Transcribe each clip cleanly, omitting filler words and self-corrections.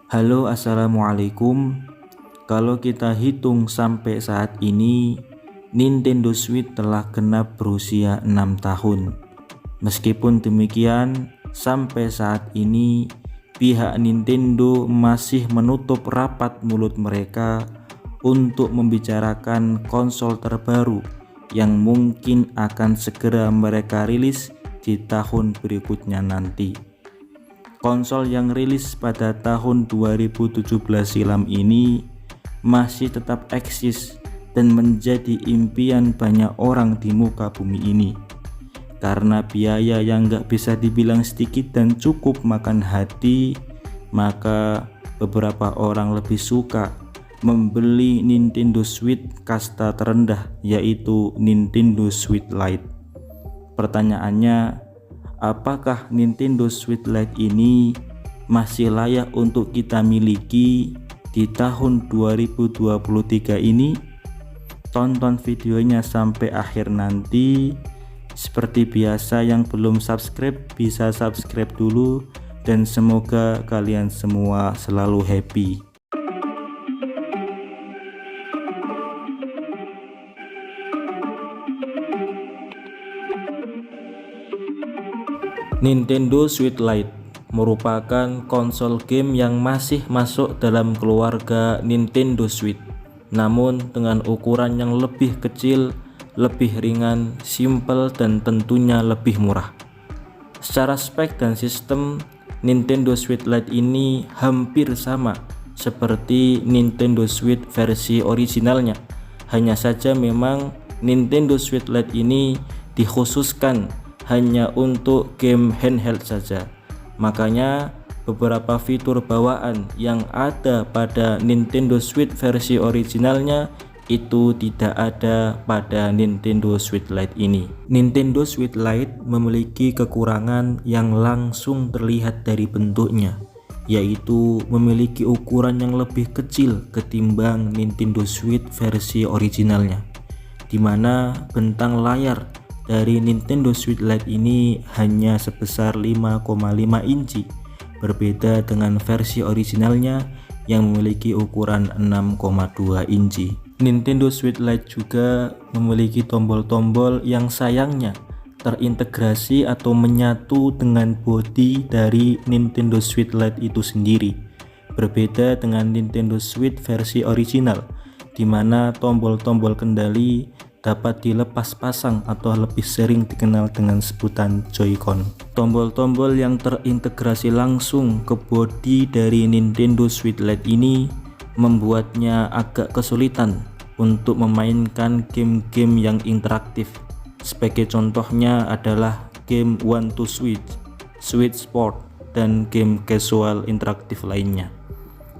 Halo, assalamualaikum. Kalau kita hitung sampai saat ini, Nintendo Switch telah genap berusia 6 tahun. Meskipun demikian, sampai saat ini pihak Nintendo masih menutup rapat mulut mereka untuk membicarakan konsol terbaru yang mungkin akan segera mereka rilis di tahun berikutnya nanti. Konsol yang rilis pada tahun 2017 silam ini masih tetap eksis dan menjadi impian banyak orang di muka bumi ini. Karena biaya yang gak bisa dibilang sedikit dan cukup makan hati, maka beberapa orang lebih suka membeli Nintendo Switch kasta terendah, yaitu Nintendo Switch Lite. Pertanyaannya, apakah Nintendo Switch Lite ini masih layak untuk kita miliki di tahun 2023 ini? Tonton videonya sampai akhir nanti. Seperti biasa, yang belum subscribe bisa subscribe dulu, dan semoga kalian semua selalu happy. Nintendo Switch Lite merupakan konsol game yang masih masuk dalam keluarga Nintendo Switch, namun dengan ukuran yang lebih kecil, lebih ringan, simple, dan tentunya lebih murah. Secara spek dan sistem, Nintendo Switch Lite ini hampir sama seperti Nintendo Switch versi originalnya. Hanya saja memang Nintendo Switch Lite ini dikhususkan hanya untuk game handheld saja. Makanya beberapa fitur bawaan yang ada pada Nintendo Switch versi originalnya itu tidak ada pada Nintendo Switch Lite ini. Nintendo Switch Lite memiliki kekurangan yang langsung terlihat dari bentuknya, yaitu memiliki ukuran yang lebih kecil ketimbang Nintendo Switch versi originalnya, dimana bentang layar dari Nintendo Switch Lite ini hanya sebesar 5,5 inci, berbeda dengan versi originalnya yang memiliki ukuran 6,2 inci. Nintendo Switch Lite juga memiliki tombol-tombol yang sayangnya terintegrasi atau menyatu dengan bodi dari Nintendo Switch Lite itu sendiri, berbeda dengan Nintendo Switch versi original, di mana tombol-tombol kendali dapat dilepas pasang atau lebih sering dikenal dengan sebutan Joy-Con. Tombol-tombol yang terintegrasi langsung ke bodi dari Nintendo Switch Lite ini membuatnya agak kesulitan untuk memainkan game-game yang interaktif. Sebagai contohnya adalah game One to Switch, Switch Sport, dan game casual interaktif lainnya.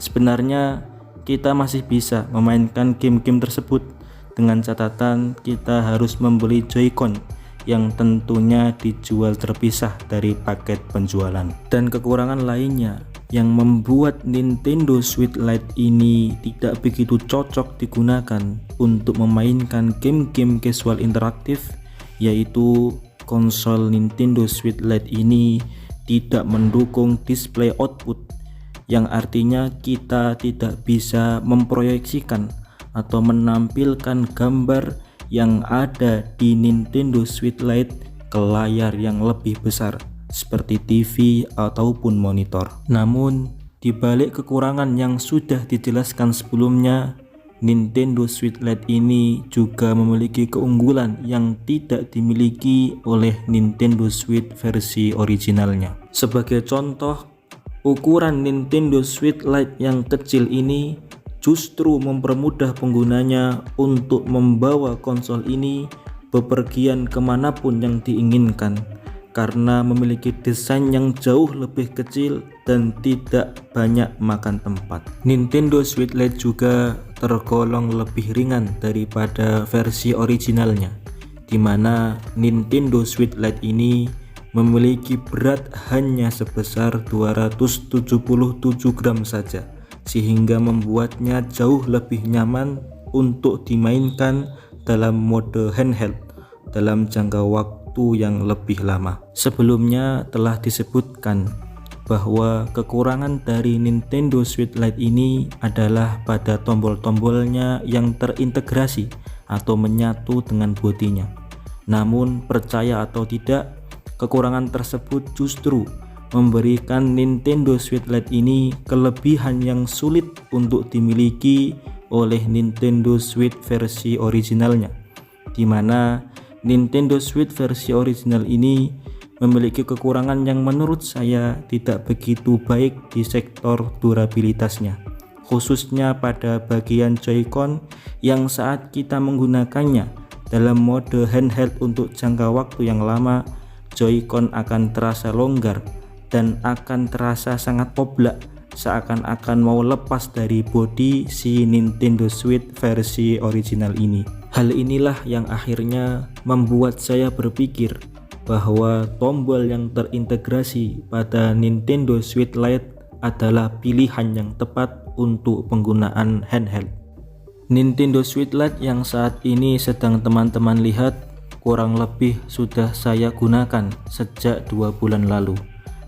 Sebenarnya kita masih bisa memainkan game-game tersebut, dengan catatan kita harus membeli Joy-Con yang tentunya dijual terpisah dari paket penjualan. Dan kekurangan lainnya yang membuat Nintendo Switch Lite ini tidak begitu cocok digunakan untuk memainkan game-game casual interaktif, yaitu konsol Nintendo Switch Lite ini tidak mendukung display output, yang artinya kita tidak bisa memproyeksikan atau menampilkan gambar yang ada di Nintendo Switch Lite ke layar yang lebih besar seperti TV ataupun monitor. Namun, di balik kekurangan yang sudah dijelaskan sebelumnya, Nintendo Switch Lite ini juga memiliki keunggulan yang tidak dimiliki oleh Nintendo Switch versi originalnya. Sebagai contoh, ukuran Nintendo Switch Lite yang kecil ini justru mempermudah penggunanya untuk membawa konsol ini bepergian kemanapun yang diinginkan, karena memiliki desain yang jauh lebih kecil dan tidak banyak makan tempat. Nintendo Switch Lite juga tergolong lebih ringan daripada versi originalnya, di mana Nintendo Switch Lite ini memiliki berat hanya sebesar 277 gram saja, sehingga membuatnya jauh lebih nyaman untuk dimainkan dalam mode handheld dalam jangka waktu yang lebih lama. Sebelumnya telah disebutkan bahwa kekurangan dari Nintendo Switch Lite ini adalah pada tombol-tombolnya yang terintegrasi atau menyatu dengan bodinya. Namun percaya atau tidak, kekurangan tersebut justru memberikan Nintendo Switch Lite ini kelebihan yang sulit untuk dimiliki oleh Nintendo Switch versi originalnya, di mana Nintendo Switch versi original ini memiliki kekurangan yang menurut saya tidak begitu baik di sektor durabilitasnya, khususnya pada bagian Joy-Con yang saat kita menggunakannya dalam mode handheld untuk jangka waktu yang lama, Joy-Con akan terasa longgar dan akan terasa sangat oblak, seakan-akan mau lepas dari bodi si Nintendo Switch versi original ini. Hal inilah yang akhirnya membuat saya berpikir bahwa tombol yang terintegrasi pada Nintendo Switch Lite adalah pilihan yang tepat untuk penggunaan handheld. Nintendo Switch Lite yang saat ini sedang teman-teman lihat kurang lebih sudah saya gunakan sejak 2 bulan lalu,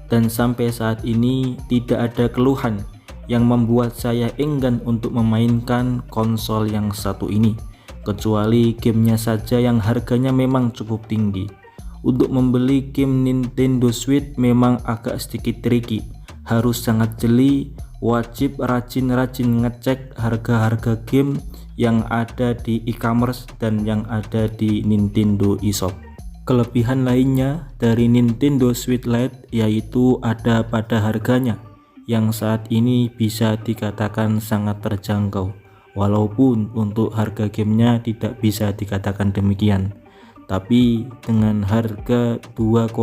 dan sampai saat ini tidak ada keluhan yang membuat saya enggan untuk memainkan konsol yang satu ini, kecuali gamenya saja yang harganya memang cukup tinggi. Untuk membeli game Nintendo Switch memang agak sedikit tricky, harus sangat jeli, wajib rajin-rajin ngecek harga-harga game yang ada di e-commerce dan yang ada di Nintendo eShop. Kelebihan lainnya dari Nintendo Switch Lite yaitu ada pada harganya yang saat ini bisa dikatakan sangat terjangkau, walaupun untuk harga gamenya tidak bisa dikatakan demikian. Tapi dengan harga 2,5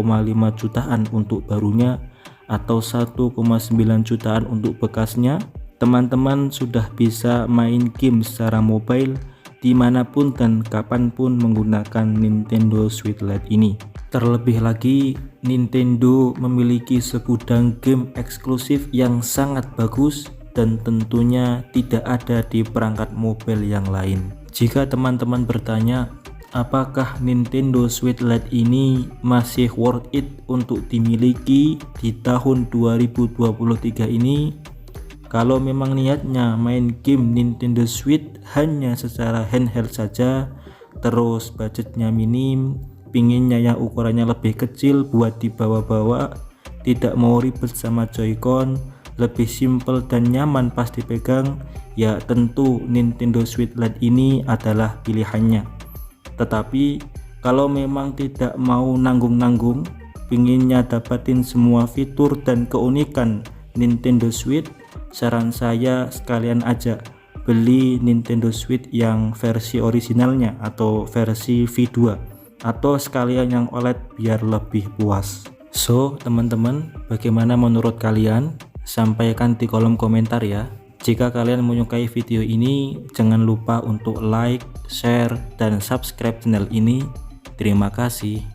jutaan untuk barunya atau 1,9 jutaan untuk bekasnya, teman-teman sudah bisa main game secara mobile dimanapun dan kapanpun menggunakan Nintendo Switch Lite ini. Terlebih lagi, Nintendo memiliki segudang game eksklusif yang sangat bagus dan tentunya tidak ada di perangkat mobile yang lain. Jika teman-teman bertanya, apakah Nintendo Switch Lite ini masih worth it untuk dimiliki di tahun 2023 ini? Kalau memang niatnya main game Nintendo Switch hanya secara handheld saja, terus budgetnya minim, pinginnya yang ukurannya lebih kecil buat dibawa-bawa, tidak mau ribet sama Joy-Con, lebih simple dan nyaman pas dipegang, ya tentu Nintendo Switch Lite ini adalah pilihannya. Tetapi kalau memang tidak mau nanggung-nanggung, pinginnya dapatin semua fitur dan keunikan Nintendo Switch, saran saya sekalian aja beli Nintendo Switch yang versi originalnya atau versi V2, atau sekalian yang OLED biar lebih puas. So teman-teman, bagaimana menurut kalian? Sampaikan di kolom komentar ya. Jika kalian menyukai video ini, jangan lupa untuk like, share, dan subscribe channel ini. Terima kasih.